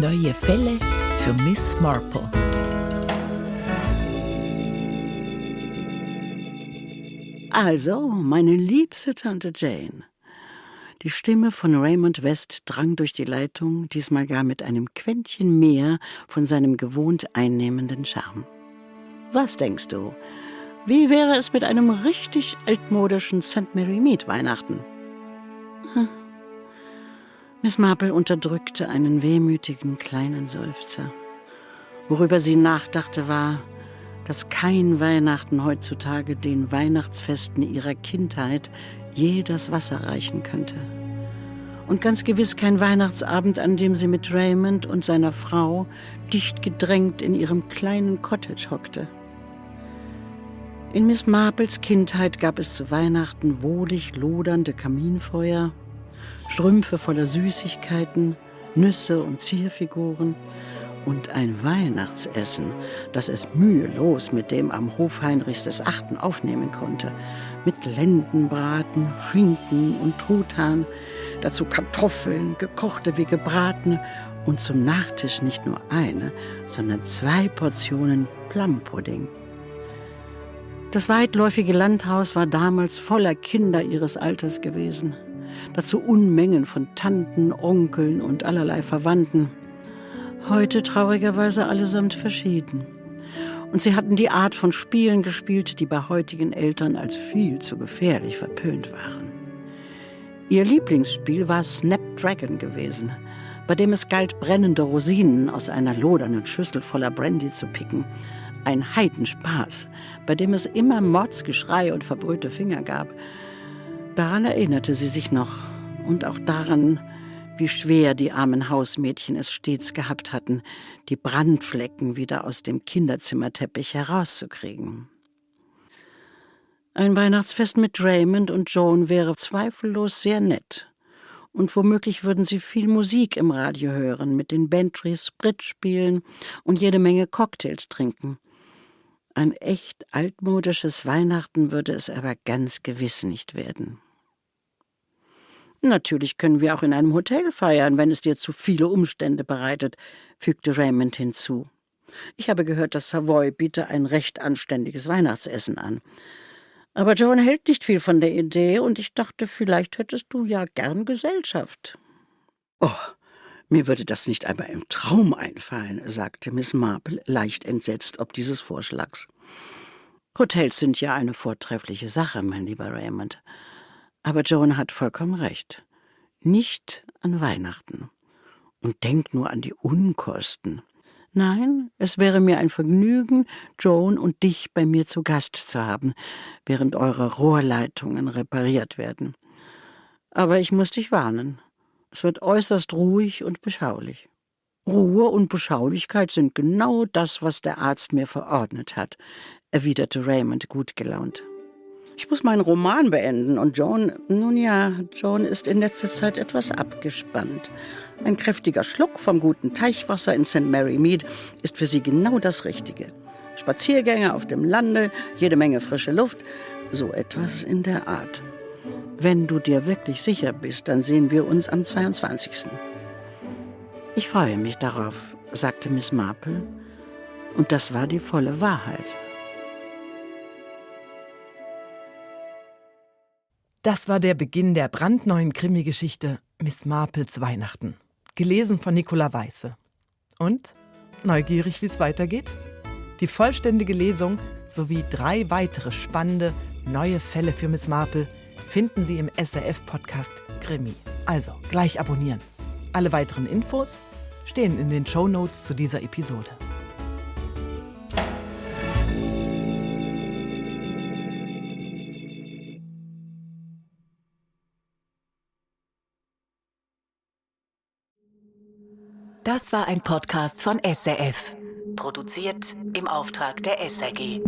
Neue Fälle für Miss Marple. Also, meine liebste Tante Jane. Die Stimme von Raymond West drang durch die Leitung, diesmal gar mit einem Quäntchen mehr von seinem gewohnt einnehmenden Charme. Was denkst du? Wie wäre es mit einem richtig altmodischen St. Mary Mead Weihnachten? Miss Marple unterdrückte einen wehmütigen kleinen Seufzer. Worüber sie nachdachte, war, dass kein Weihnachten heutzutage den Weihnachtsfesten ihrer Kindheit je das Wasser reichen könnte. Und ganz gewiss kein Weihnachtsabend, an dem sie mit Raymond und seiner Frau dicht gedrängt in ihrem kleinen Cottage hockte. In Miss Marples Kindheit gab es zu Weihnachten wohlig lodernde Kaminfeuer, Strümpfe voller Süßigkeiten, Nüsse und Zierfiguren und ein Weihnachtsessen, das es mühelos mit dem am Hof Heinrichs VIII. Aufnehmen konnte, mit Lendenbraten, Schinken und Truthahn, dazu Kartoffeln, gekochte wie gebratene und zum Nachtisch nicht nur eine, sondern 2 Portionen Plumpudding. Das weitläufige Landhaus war damals voller Kinder ihres Alters gewesen. Dazu Unmengen von Tanten, Onkeln und allerlei Verwandten. Heute traurigerweise allesamt verschieden. Und sie hatten die Art von Spielen gespielt, die bei heutigen Eltern als viel zu gefährlich verpönt waren. Ihr Lieblingsspiel war Snapdragon gewesen, bei dem es galt, brennende Rosinen aus einer lodernden Schüssel voller Brandy zu picken. Ein Heidenspaß, bei dem es immer Mordsgeschrei und verbrühte Finger gab. Daran erinnerte sie sich noch und auch daran, wie schwer die armen Hausmädchen es stets gehabt hatten, die Brandflecken wieder aus dem Kinderzimmerteppich herauszukriegen. Ein Weihnachtsfest mit Raymond und Joan wäre zweifellos sehr nett. Und womöglich würden sie viel Musik im Radio hören, mit den Bantrys Bridge spielen und jede Menge Cocktails trinken. Ein echt altmodisches Weihnachten würde es aber ganz gewiss nicht werden. Natürlich können wir auch in einem Hotel feiern, wenn es dir zu viele Umstände bereitet, fügte Raymond hinzu. Ich habe gehört, das Savoy biete ein recht anständiges Weihnachtsessen an. Aber Joan hält nicht viel von der Idee und ich dachte, vielleicht hättest du ja gern Gesellschaft. Oh, mir würde das nicht einmal im Traum einfallen, sagte Miss Marple, leicht entsetzt ob dieses Vorschlags. Hotels sind ja eine vortreffliche Sache, mein lieber Raymond. Aber Joan hat vollkommen recht. Nicht an Weihnachten. Und denk nur an die Unkosten. Nein, es wäre mir ein Vergnügen, Joan und dich bei mir zu Gast zu haben, während eure Rohrleitungen repariert werden. Aber ich muss dich warnen. Es wird äußerst ruhig und beschaulich. Ruhe und Beschaulichkeit sind genau das, was der Arzt mir verordnet hat, erwiderte Raymond gut gelaunt. Ich muss meinen Roman beenden und Joan ist in letzter Zeit etwas abgespannt. Ein kräftiger Schluck vom guten Teichwasser in St. Mary Mead ist für sie genau das Richtige. Spaziergänge auf dem Lande, jede Menge frische Luft, so etwas in der Art. Wenn du dir wirklich sicher bist, dann sehen wir uns am 22. Ich freue mich darauf, sagte Miss Marple. Und das war die volle Wahrheit. Das war der Beginn der brandneuen Krimi-Geschichte Miss Marples Weihnachten. Gelesen von Nicola Weisse. Und? Neugierig, wie es weitergeht? Die vollständige Lesung sowie 3 weitere spannende neue Fälle für Miss Marple finden Sie im SRF-Podcast Krimi. Also, gleich abonnieren. Alle weiteren Infos stehen in den Shownotes zu dieser Episode. Das war ein Podcast von SRF, produziert im Auftrag der SRG.